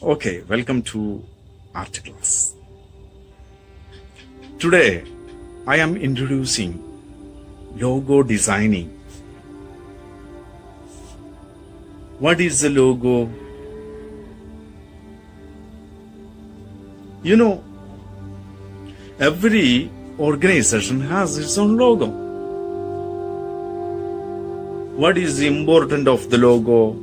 Okay, welcome to Art Class. Today, I am introducing logo designing. What is the logo? You know, every organization has its own logo. What is the importance of the logo?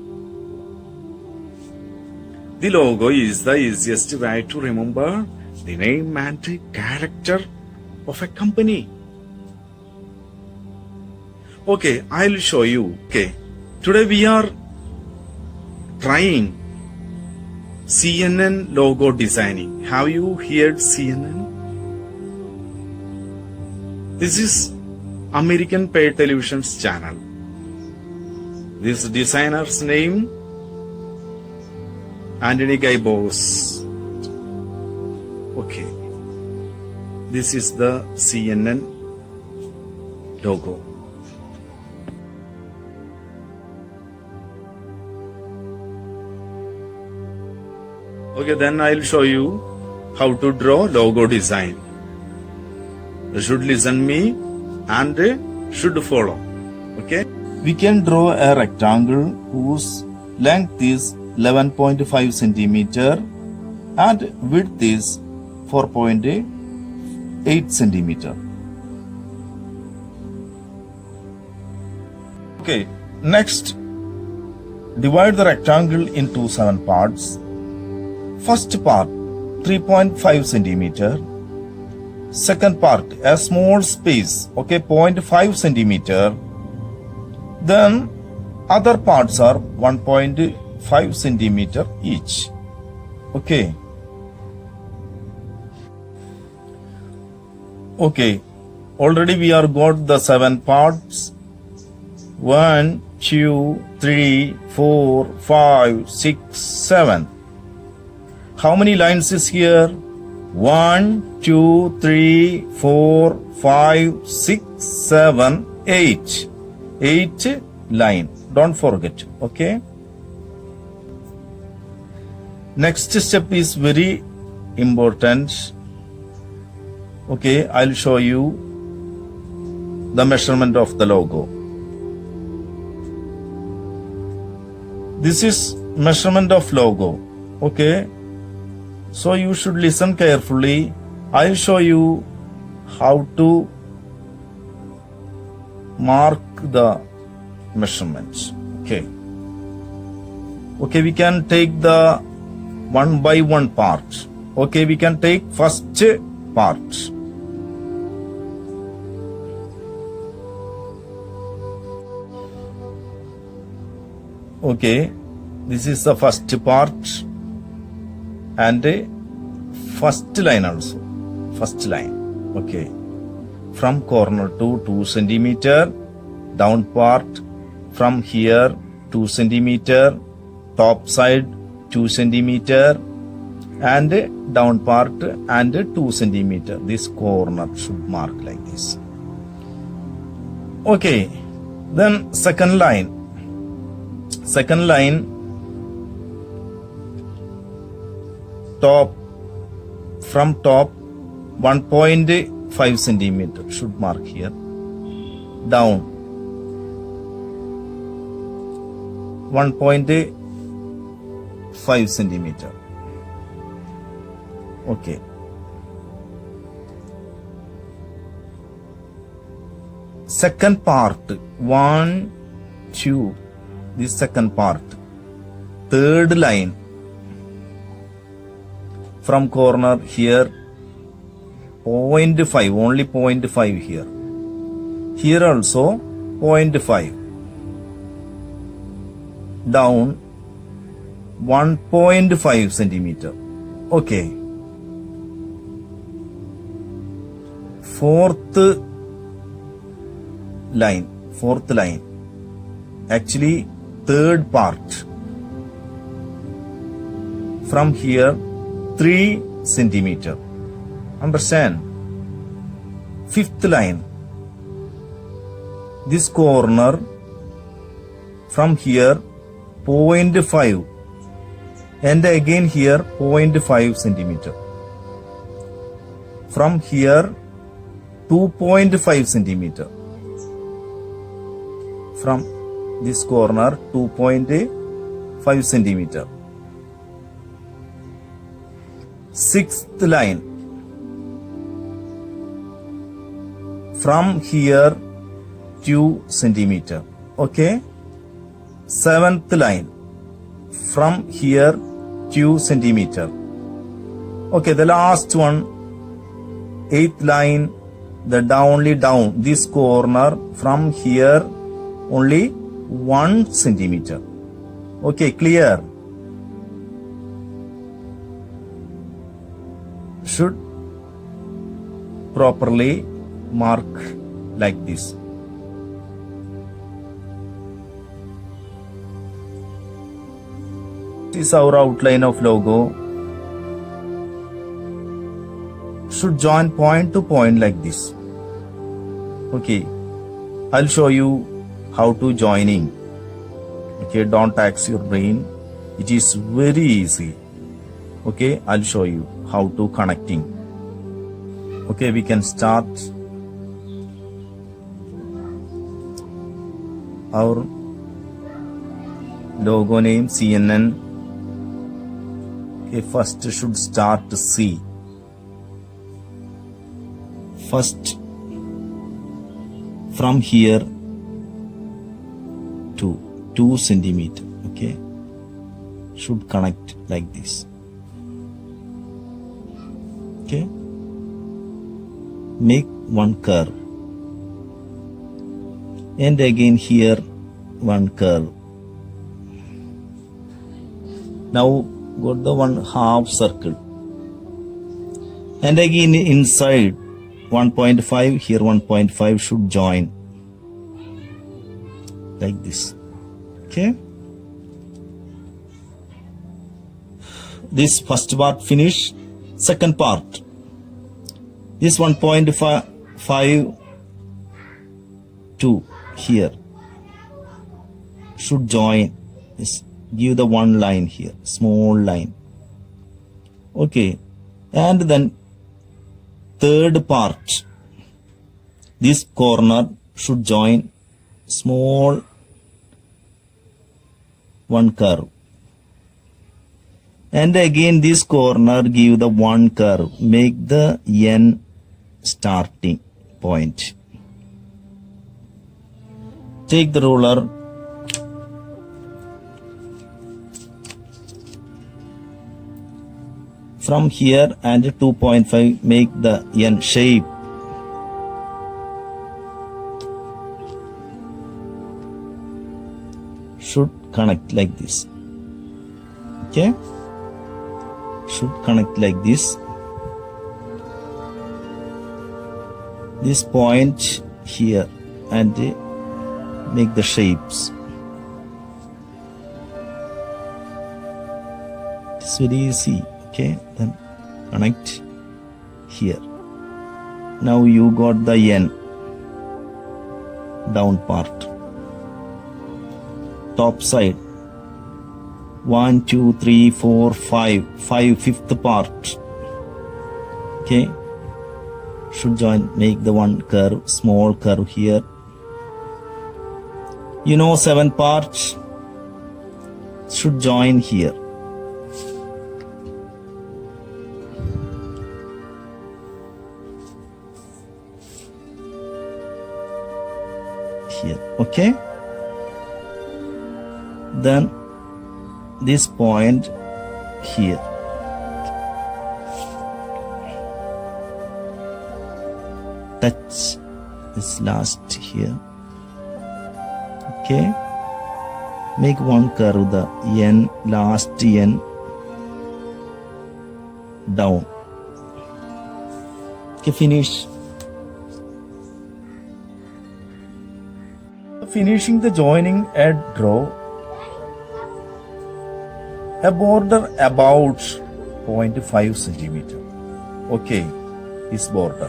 The logo is the easiest way to remember the name and the character of a company. Okay, I'll show you. Okay, today we are trying CNN logo designing. Have you heard CNN? This is American paid television's channel. This designer's name Anthony Gaibos. Okay, this is the CNN logo. Okay, then I'll show you how to draw logo design. You should listen me and should follow. Okay, we can draw a rectangle whose length is 11.5 centimeter and width is 4.8 centimeter. Okay, next divide the rectangle into 7 parts. First part 3.5 centimeter. Second part a small space, okay, 0.5 centimeter. Then other parts are 1.5 centimeter each. Okay. Okay. Already we are got the 7 parts. 1, 2, 3, 4, 5, 6, 7. How many lines is here? 1, 2, 3, 4, 5, 6, 7, 8. 8 line. Don't forget. Okay. Next step is very important. Okay, I'll show you the measurement of the logo. This is measurement of logo. Okay, so you should listen carefully. I'll show you how to mark the measurements. Okay, we can take the one by one part. Okay, we can take first part. Okay, this is the first part and first line also. First line. Okay, from corner to 2 centimeter. Down part from here 2 centimeter. Top side 2 centimeter and down part and 2 centimeter. This corner should mark like this. Okay, then second line. Second line, top, from top 1.5 centimeter should mark here. Down 1.5 centimeter. Okay. Second part 1, 2. This second part. Third line. From corner here 0.5. Only 0.5 here. Here also 0.5. Down 1.5 centimeter. Okay. Fourth line. Actually, third part. From here 3 centimeter. Understand? Fifth line. This corner from here 0.5 and again here 0.5 centimeter. From here 2.5 centimeter. From this corner 2.5 centimeter. Sixth line. From here 2 centimeter. Okay. Seventh line. From here 2 centimeter. Okay, the last one, eighth line, the only down this corner from here only 1 centimeter. Okay, clear? Should properly mark like this. This is our outline of logo. Should join point to point like this. Okay, I'll show you how to joining. Okay, don't tax your brain. It is very easy. Okay, I'll show you how to connecting. Okay, we can start our logo name CNN. Okay, first should start C. First from here to 2 centimeter. Okay, should connect like this. Okay, make one curve, and again here one curve. Now got the one half circle, and again inside 1.5, here 1.5 should join like this. Okay, this first part finish. Second part, this 1.5 to here should join. Yes, give the one line here, small line. Okay, and then third part, this corner should join small one curve, and again this corner give the one curve, make the N starting point. Take the ruler, from here and 2.5 make the N shape. Should connect like this. Okay, should connect like this. This point here and make the shapes. It's very easy. Okay, then connect here. Now you got the N down part. Top side 1, 2, 3, 4, 5, fifth part. Okay, should join, make the one curve, small curve here. You know, 7 parts should join here. Here, okay. Then this point here. Touch this last here. Okay. Make one curve, the N, last N down. Okay, finish. Finishing the joining, add draw a border about 0.5 centimeter. Okay, this border.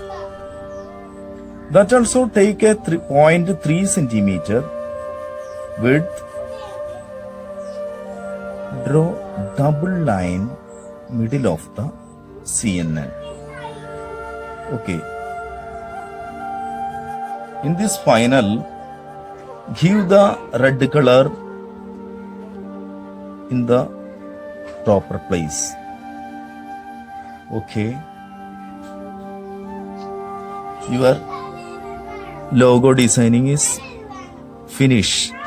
That also take a 0.3 centimeter width. draw double line middle of the CNN. Okay. In this final, give the red color in the proper place. Okay. Your logo designing is finished.